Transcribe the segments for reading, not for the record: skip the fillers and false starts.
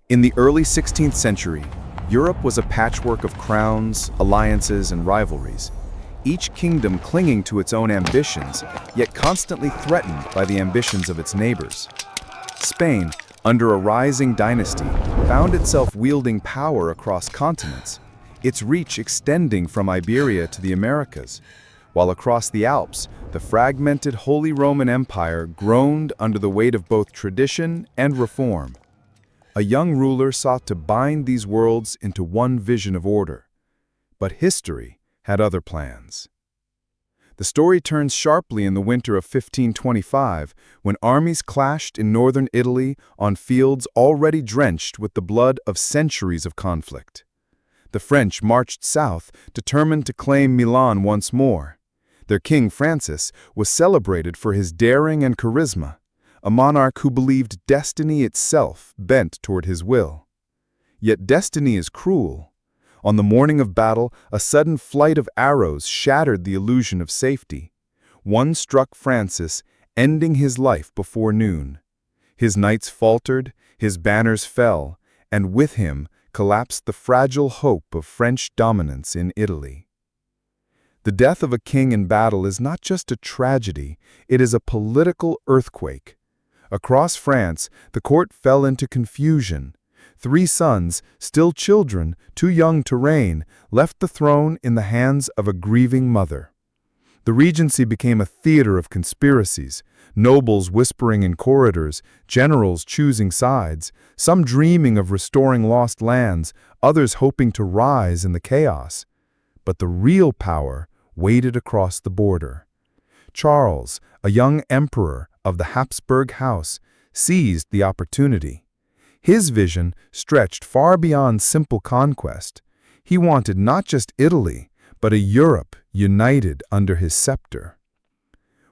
In the early 16th century, Europe was a patchwork of crowns, alliances, and rivalries, each kingdom clinging to its own ambitions, yet constantly threatened by the ambitions of its neighbors. Spain, under a rising dynasty, found itself wielding power across continents, its reach extending from Iberia to the Americas, while across the Alps, the fragmented Holy Roman Empire groaned under the weight of both tradition and reform. A young ruler sought to bind these worlds into one vision of order. But history had other plans. The story turns sharply in the winter of 1525, when armies clashed in northern Italy on fields already drenched with the blood of centuries of conflict. The French marched south, determined to claim Milan once more. Their king, Francis, was celebrated for his daring and charisma, a monarch who believed destiny itself bent toward his will. Yet destiny is cruel. On the morning of battle, a sudden flight of arrows shattered the illusion of safety. One struck Francis, ending his life before noon. His knights faltered, his banners fell, and with him collapsed the fragile hope of French dominance in Italy. The death of a king in battle is not just a tragedy, it is a political earthquake. Across France, the court fell into confusion. 3 sons, still children, too young to reign, left the throne in the hands of a grieving mother. The regency became a theater of conspiracies, nobles whispering in corridors, generals choosing sides, some dreaming of restoring lost lands, others hoping to rise in the chaos. But the real power waited across the border. Charles, a young emperor of the Habsburg house, seized the opportunity. His vision stretched far beyond simple conquest. He wanted not just Italy, but a Europe united under his scepter.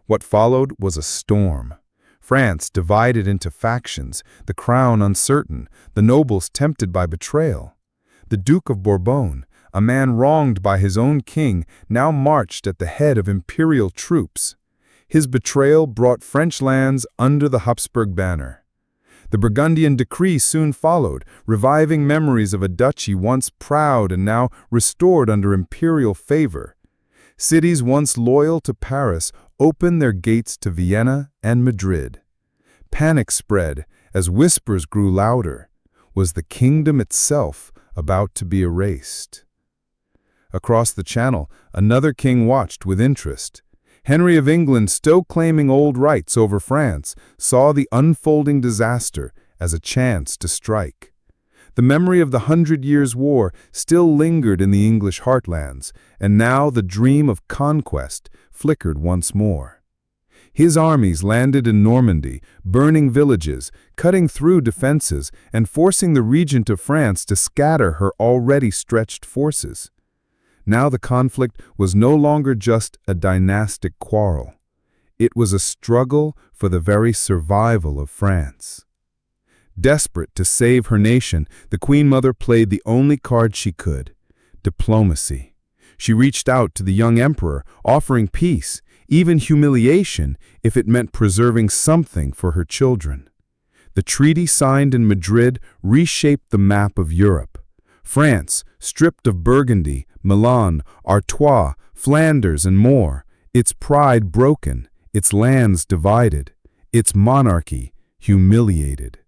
What followed was a storm. France divided into factions, the crown uncertain, the nobles tempted by betrayal. The Duke of Bourbon, a man wronged by his own king, now marched at the head of imperial troops. His betrayal brought French lands under the Habsburg banner. The Burgundian decree soon followed, reviving memories of a duchy once proud and now restored under imperial favor. Cities once loyal to Paris opened their gates to Vienna and Madrid. Panic spread as whispers grew louder. Was the kingdom itself about to be erased? Across the Channel, another king watched with interest. Henry of England, still claiming old rights over France, saw the unfolding disaster as a chance to strike. The memory of the 100 Years' War still lingered in the English heartlands, and now the dream of conquest flickered once more. His armies landed in Normandy, burning villages, cutting through defenses, and forcing the regent of France to scatter her already stretched forces. Now the conflict was no longer just a dynastic quarrel. It was a struggle for the very survival of France. Desperate to save her nation, the Queen Mother played the only card she could: diplomacy. She reached out to the young emperor, offering peace, even humiliation, if it meant preserving something for her children. The treaty signed in Madrid reshaped the map of Europe. France, stripped of Burgundy, Milan, Artois, Flanders, and more, its pride broken, its lands divided, its monarchy humiliated.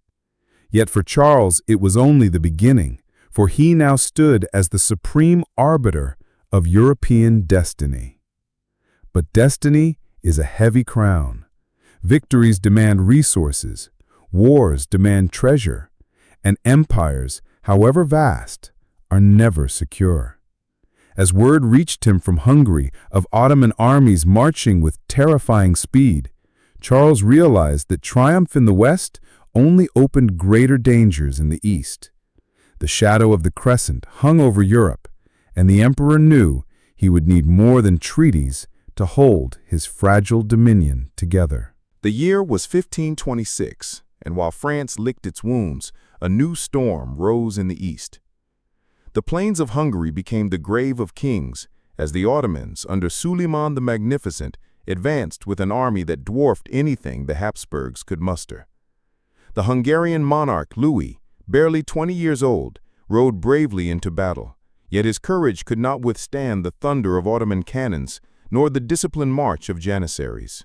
Yet for Charles it was only the beginning, for he now stood as the supreme arbiter of European destiny. But destiny is a heavy crown. Victories demand resources, wars demand treasure, and empires, however vast, are never secure. As word reached him from Hungary of Ottoman armies marching with terrifying speed, Charles realized that triumph in the West only opened greater dangers in the East. The shadow of the Crescent hung over Europe, and the emperor knew he would need more than treaties to hold his fragile dominion together. The year was 1526, and while France licked its wounds, a new storm rose in the east. The plains of Hungary became the grave of kings, as the Ottomans, under Suleiman the Magnificent, advanced with an army that dwarfed anything the Habsburgs could muster. The Hungarian monarch Louis, barely 20 years old, rode bravely into battle, yet his courage could not withstand the thunder of Ottoman cannons nor the disciplined march of Janissaries.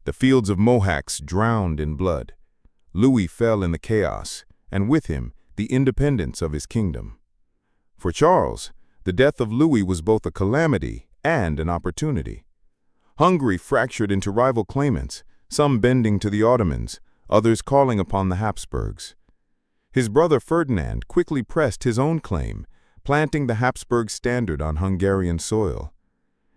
The fields of Mohacs drowned in blood. Louis fell in the chaos, and with him the independence of his kingdom. For Charles, the death of Louis was both a calamity and an opportunity. Hungary fractured into rival claimants, some bending to the Ottomans, others calling upon the Habsburgs. His brother Ferdinand quickly pressed his own claim, planting the Habsburg standard on Hungarian soil.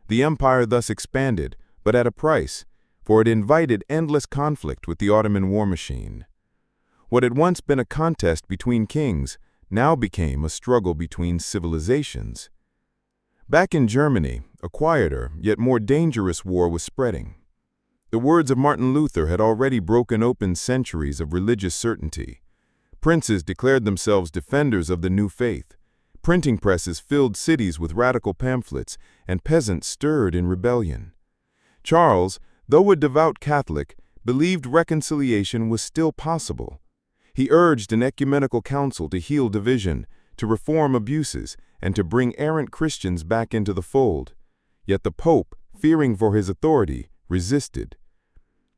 The empire thus expanded, but at a price, for it invited endless conflict with the Ottoman war machine. What had once been a contest between kings now became a struggle between civilizations. Back in Germany, a quieter, yet more dangerous war was spreading. The words of Martin Luther had already broken open centuries of religious certainty. Princes declared themselves defenders of the new faith. Printing presses filled cities with radical pamphlets, and peasants stirred in rebellion. Charles, though a devout Catholic, believed reconciliation was still possible. He urged an ecumenical council to heal division, to reform abuses, and to bring errant Christians back into the fold. Yet the Pope, fearing for his authority, resisted.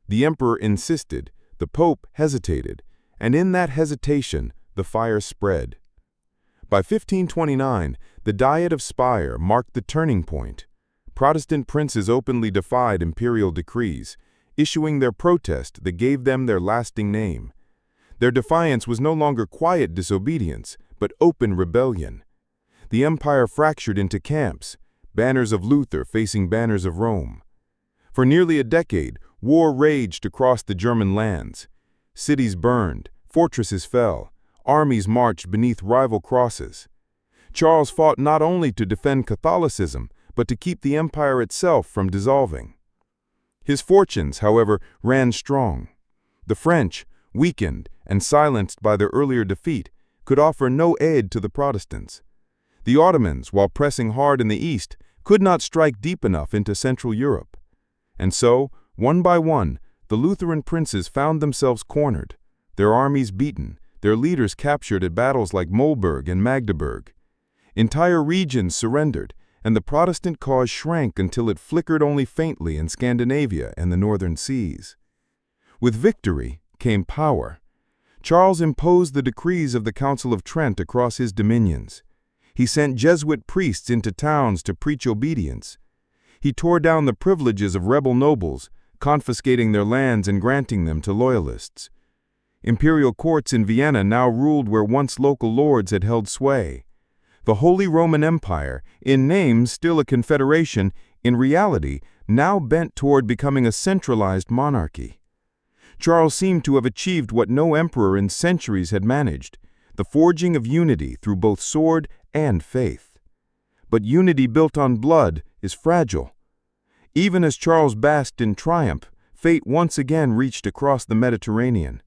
The emperor insisted, the Pope hesitated, and in that hesitation the fire spread. By 1529, the Diet of Speyer marked the turning point. Protestant princes openly defied imperial decrees, issuing their protest that gave them their lasting name. Their defiance was no longer quiet disobedience, but open rebellion. The empire fractured into camps, banners of Luther facing banners of Rome. For nearly a decade, war raged across the German lands. Cities burned, fortresses fell, armies marched beneath rival crosses. Charles fought not only to defend Catholicism, but to keep the empire itself from dissolving. His fortunes, however, ran strong. The French, weakened and silenced by their earlier defeat, could offer no aid to the Protestants. The Ottomans, while pressing hard in the east, could not strike deep enough into Central Europe. And so, one by one, the Lutheran princes found themselves cornered, their armies beaten, their leaders captured at battles like Molberg and Magdeburg. Entire regions surrendered, and the Protestant cause shrank until it flickered only faintly in Scandinavia and the northern seas. With victory came power. Charles imposed the decrees of the Council of Trent across his dominions. He sent Jesuit priests into towns to preach obedience. He tore down the privileges of rebel nobles, confiscating their lands and granting them to loyalists. Imperial courts in Vienna now ruled where once local lords had held sway. The Holy Roman Empire, in name still a confederation, in reality now bent toward becoming a centralized monarchy. Charles seemed to have achieved what no emperor in centuries had managed, the forging of unity through both sword and faith. But unity built on blood is fragile. Even as Charles basked in triumph, fate once again reached across the Mediterranean.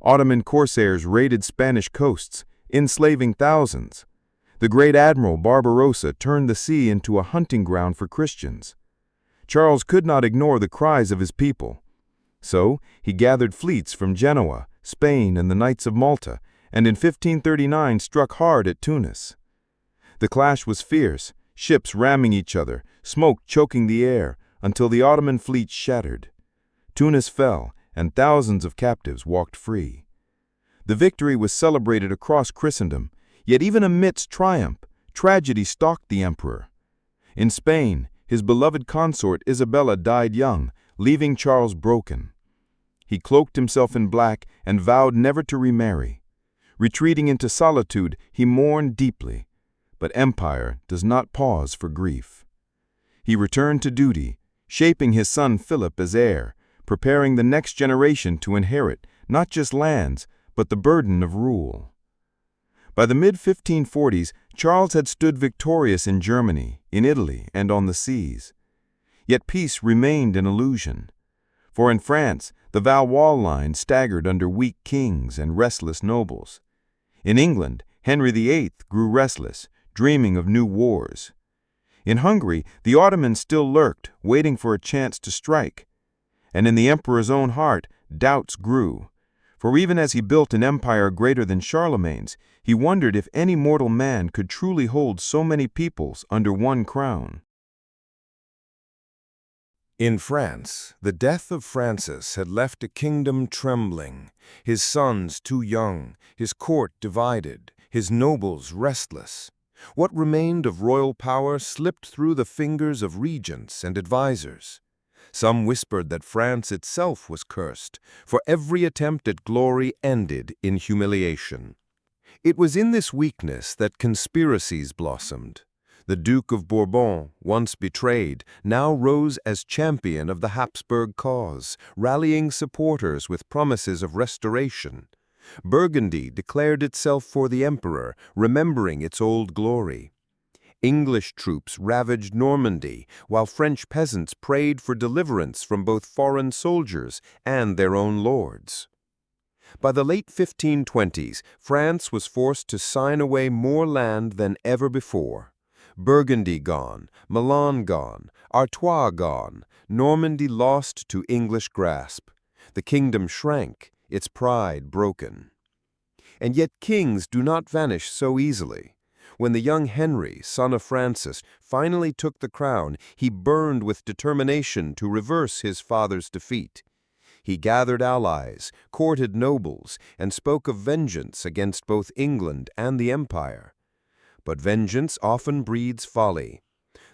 Ottoman corsairs raided Spanish coasts, enslaving thousands. The great admiral Barbarossa turned the sea into a hunting ground for Christians. Charles could not ignore the cries of his people. So he gathered fleets from Genoa, Spain, and the Knights of Malta, and in 1539 struck hard at Tunis. The clash was fierce, ships ramming each other, smoke choking the air, until the Ottoman fleet shattered. Tunis fell, and thousands of captives walked free. The victory was celebrated across Christendom, yet even amidst triumph, tragedy stalked the emperor. In Spain, his beloved consort Isabella died young, leaving Charles broken. He cloaked himself in black and vowed never to remarry. Retreating into solitude, he mourned deeply. But empire does not pause for grief. He returned to duty, shaping his son Philip as heir, preparing the next generation to inherit not just lands, but the burden of rule. By the mid-1540s, Charles had stood victorious in Germany, in Italy, and on the seas. Yet peace remained an illusion. For in France, the Valois line staggered under weak kings and restless nobles. In England, Henry VIII grew restless, dreaming of new wars. In Hungary, the Ottomans still lurked, waiting for a chance to strike. And in the emperor's own heart, doubts grew. For even as he built an empire greater than Charlemagne's, he wondered if any mortal man could truly hold so many peoples under one crown. In France, the death of Francis had left a kingdom trembling, his sons too young, his court divided, his nobles restless. What remained of royal power slipped through the fingers of regents and advisers. Some whispered that France itself was cursed, for every attempt at glory ended in humiliation. It was in this weakness that conspiracies blossomed. The Duke of Bourbon, once betrayed, now rose as champion of the Habsburg cause, rallying supporters with promises of restoration. Burgundy declared itself for the emperor, remembering its old glory. English troops ravaged Normandy, while French peasants prayed for deliverance from both foreign soldiers and their own lords. By the late 1520s, France was forced to sign away more land than ever before. Burgundy gone, Milan gone, Artois gone, Normandy lost to English grasp. The kingdom shrank, its pride broken. And yet kings do not vanish so easily. When the young Henry, son of Francis, finally took the crown, he burned with determination to reverse his father's defeat. He gathered allies, courted nobles, and spoke of vengeance against both England and the empire. But vengeance often breeds folly.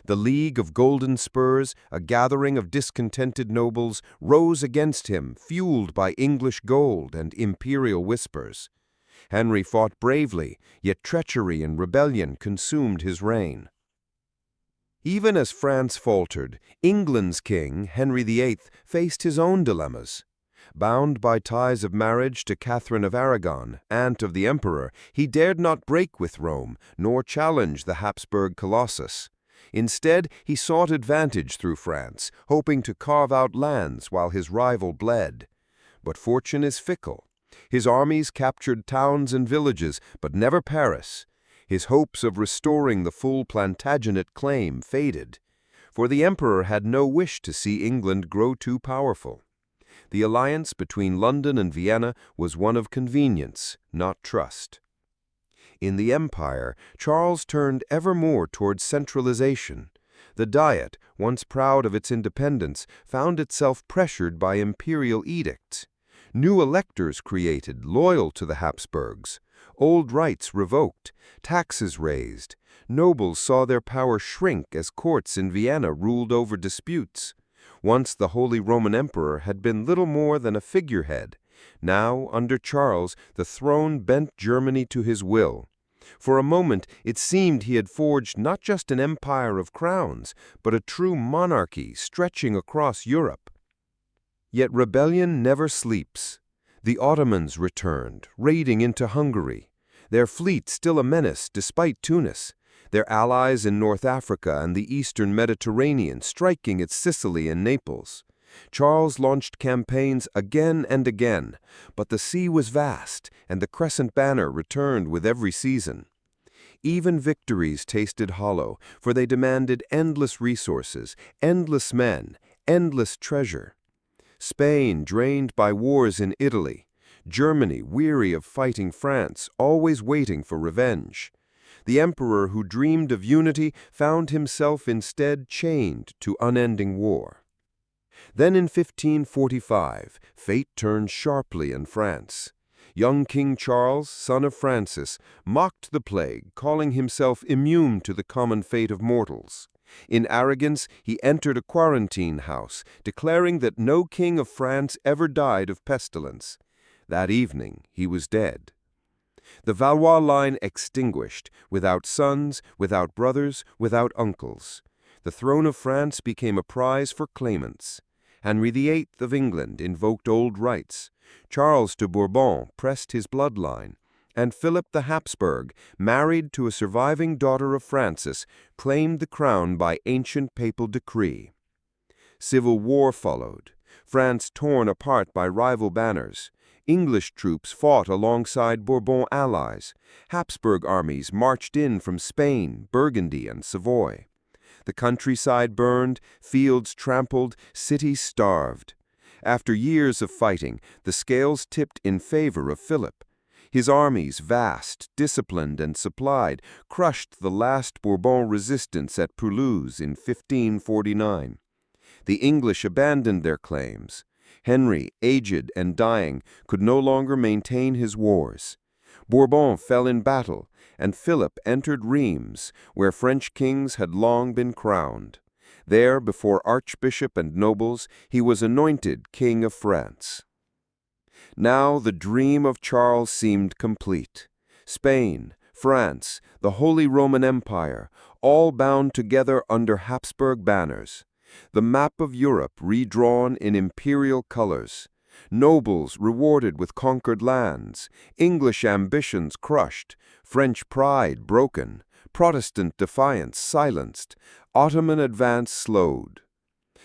The League of Golden Spurs, a gathering of discontented nobles, rose against him, fueled by English gold and imperial whispers. Henry fought bravely, yet treachery and rebellion consumed his reign. Even as France faltered, England's king, Henry VIII, faced his own dilemmas. Bound by ties of marriage to Catherine of Aragon, aunt of the emperor, he dared not break with Rome, nor challenge the Habsburg colossus. Instead, he sought advantage through France, hoping to carve out lands while his rival bled. But fortune is fickle. His armies captured towns and villages, but never Paris. His hopes of restoring the full Plantagenet claim faded, for the emperor had no wish to see England grow too powerful. The alliance between London and Vienna was one of convenience, not trust. In the empire, Charles turned ever more towards centralization. The Diet, once proud of its independence, found itself pressured by imperial edicts. New electors created, loyal to the Habsburgs. Old rights revoked, taxes raised. Nobles saw their power shrink as courts in Vienna ruled over disputes. Once the Holy Roman Emperor had been little more than a figurehead. Now, under Charles, the throne bent Germany to his will. For a moment, it seemed he had forged not just an empire of crowns, but a true monarchy stretching across Europe. Yet rebellion never sleeps. The Ottomans returned, raiding into Hungary. Their fleet still a menace despite Tunis. Their allies in North Africa and the eastern Mediterranean striking at Sicily and Naples. Charles launched campaigns again and again, but the sea was vast, and the crescent banner returned with every season. Even victories tasted hollow, for they demanded endless resources, endless men, endless treasure. Spain drained by wars in Italy. Germany weary of fighting France, always waiting for revenge. The emperor who dreamed of unity found himself instead chained to unending war. Then in 1545, fate turned sharply in France. Young King Charles, son of Francis, mocked the plague, calling himself immune to the common fate of mortals. In arrogance, he entered a quarantine house, declaring that no king of France ever died of pestilence. That evening, he was dead. The Valois line extinguished, without sons, without brothers, without uncles. The throne of France became a prize for claimants. Henry VIII of England invoked old rights. Charles de Bourbon pressed his bloodline. And Philip the Habsburg, married to a surviving daughter of Francis, claimed the crown by ancient papal decree. Civil war followed, France torn apart by rival banners. English troops fought alongside Bourbon allies. Habsburg armies marched in from Spain, Burgundy, and Savoy. The countryside burned, fields trampled, cities starved. After years of fighting, the scales tipped in favor of Philip. His armies, vast, disciplined, and supplied, crushed the last Bourbon resistance at Toulouse in 1549. The English abandoned their claims. Henry, aged and dying, could no longer maintain his wars. Bourbon fell in battle, and Philip entered Reims, where French kings had long been crowned. There, before archbishop and nobles, he was anointed King of France. Now the dream of Charles seemed complete. Spain, France, the Holy Roman Empire, all bound together under Habsburg banners. The map of Europe redrawn in imperial colors. Nobles rewarded with conquered lands, English ambitions crushed, French pride broken, Protestant defiance silenced, Ottoman advance slowed.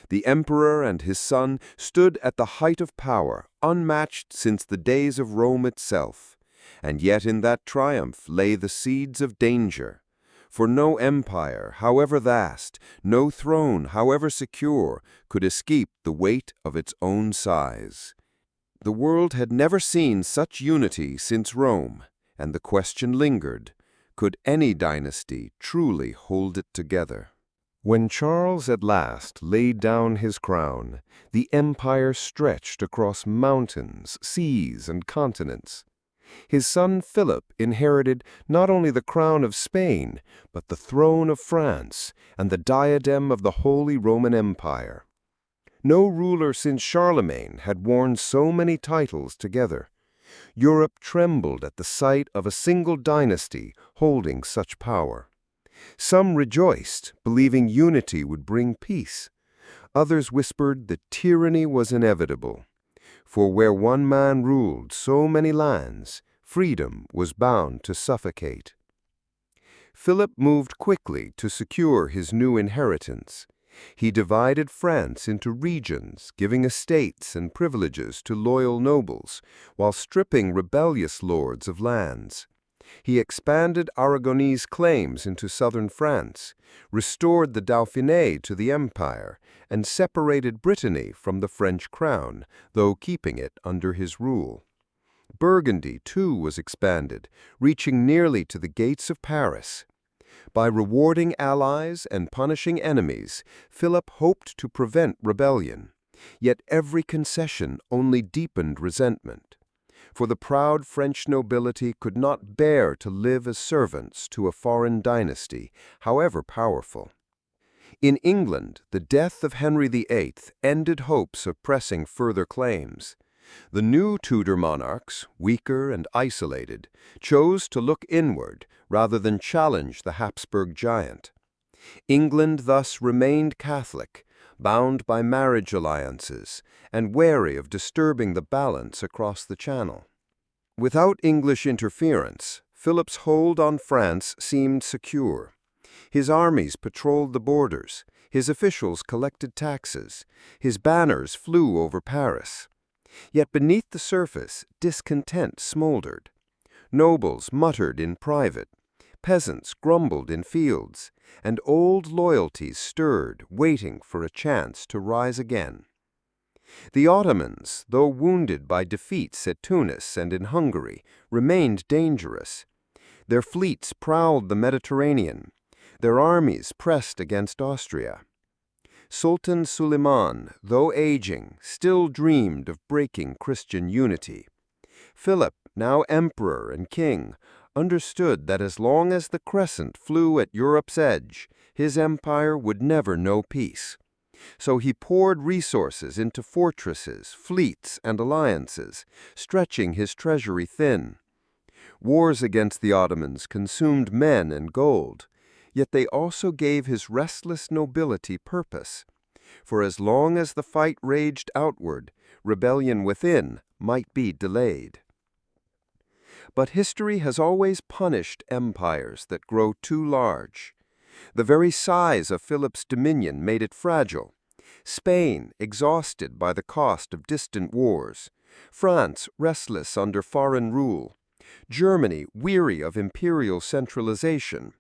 The emperor and his son stood at the height of power, unmatched since the days of Rome itself. And yet in that triumph lay the seeds of danger. For no empire, however vast, no throne, however secure, could escape the weight of its own size. The world had never seen such unity since Rome, and the question lingered, could any dynasty truly hold it together? When Charles at last laid down his crown, the empire stretched across mountains, seas, and continents. His son Philip inherited not only the crown of Spain, but the throne of France and the diadem of the Holy Roman Empire. No ruler since Charlemagne had worn so many titles together. Europe trembled at the sight of a single dynasty holding such power. Some rejoiced, believing unity would bring peace. Others whispered that tyranny was inevitable. For where one man ruled so many lands, freedom was bound to suffocate. Philip moved quickly to secure his new inheritance. He divided France into regions, giving estates and privileges to loyal nobles, while stripping rebellious lords of lands. He expanded Aragonese claims into southern France, restored the Dauphiné to the empire, and separated Brittany from the French crown, though keeping it under his rule. Burgundy, too, was expanded, reaching nearly to the gates of Paris. By rewarding allies and punishing enemies, Philip hoped to prevent rebellion. Yet every concession only deepened resentment. For the proud French nobility could not bear to live as servants to a foreign dynasty, however powerful. In England, the death of Henry VIII ended hopes of pressing further claims. The new Tudor monarchs, weaker and isolated, chose to look inward rather than challenge the Habsburg giant. England thus remained Catholic, bound by marriage alliances, and wary of disturbing the balance across the Channel. Without English interference, Philip's hold on France seemed secure. His armies patrolled the borders, his officials collected taxes, his banners flew over Paris. Yet beneath the surface, discontent smoldered. Nobles muttered in private, peasants grumbled in fields, and old loyalties stirred, waiting for a chance to rise again. The Ottomans, though wounded by defeats at Tunis and in Hungary, remained dangerous. Their fleets prowled the Mediterranean. Their armies pressed against Austria. Sultan Suleiman, though aging, still dreamed of breaking Christian unity. Philip, now emperor and king, understood that as long as the crescent flew at Europe's edge, his empire would never know peace. So he poured resources into fortresses, fleets, and alliances, stretching his treasury thin. Wars against the Ottomans consumed men and gold, yet they also gave his restless nobility purpose. For as long as the fight raged outward, rebellion within might be delayed. But history has always punished empires that grow too large. The very size of Philip's dominion made it fragile. Spain, exhausted by the cost of distant wars. France, restless under foreign rule. Germany, weary of imperial centralization.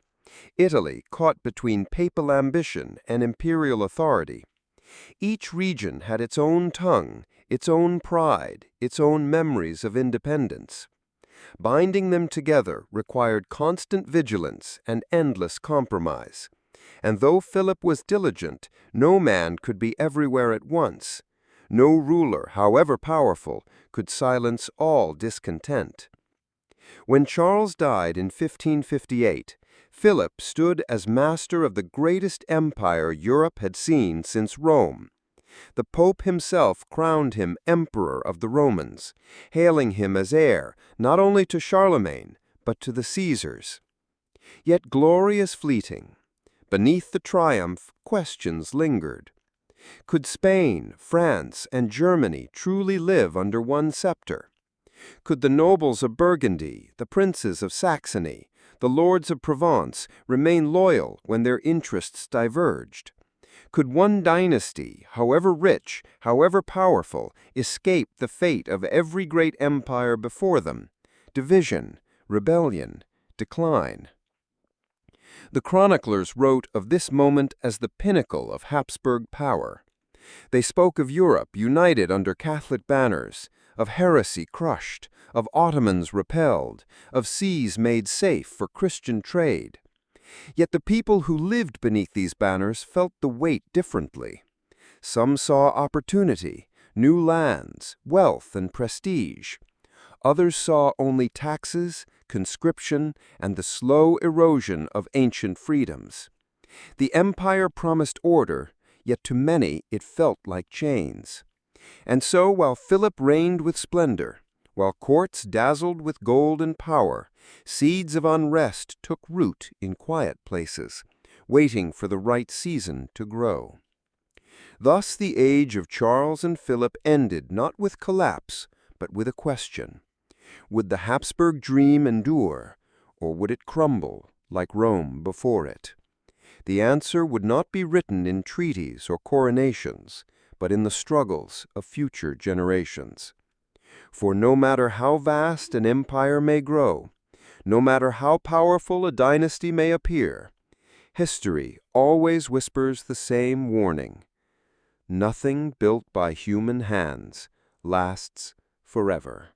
Italy, caught between papal ambition and imperial authority. Each region had its own tongue, its own pride, its own memories of independence. Binding them together required constant vigilance and endless compromise. And though Philip was diligent, no man could be everywhere at once. No ruler, however powerful, could silence all discontent. When Charles died in 1558, Philip stood as master of the greatest empire Europe had seen since Rome. The Pope himself crowned him Emperor of the Romans, hailing him as heir not only to Charlemagne, but to the Caesars. Yet glory is fleeting. Beneath the triumph, questions lingered. Could Spain, France, and Germany truly live under one scepter? Could the nobles of Burgundy, the princes of Saxony, the lords of Provence remain loyal when their interests diverged? Could one dynasty, however rich, however powerful, escape the fate of every great empire before them? Division, rebellion, decline. The chroniclers wrote of this moment as the pinnacle of Habsburg power. They spoke of Europe united under Catholic banners, of heresy crushed, of Ottomans repelled, of seas made safe for Christian trade. Yet the people who lived beneath these banners felt the weight differently. Some saw opportunity, new lands, wealth, and prestige. Others saw only taxes, conscription, and the slow erosion of ancient freedoms. The empire promised order, yet to many it felt like chains. And so while Philip reigned with splendor, while courts dazzled with gold and power, seeds of unrest took root in quiet places, waiting for the right season to grow. Thus the age of Charles and Philip ended not with collapse, but with a question. Would the Habsburg dream endure, or would it crumble like Rome before it? The answer would not be written in treaties or coronations, but in the struggles of future generations. For no matter how vast an empire may grow, no matter how powerful a dynasty may appear, history always whispers the same warning: nothing built by human hands lasts forever.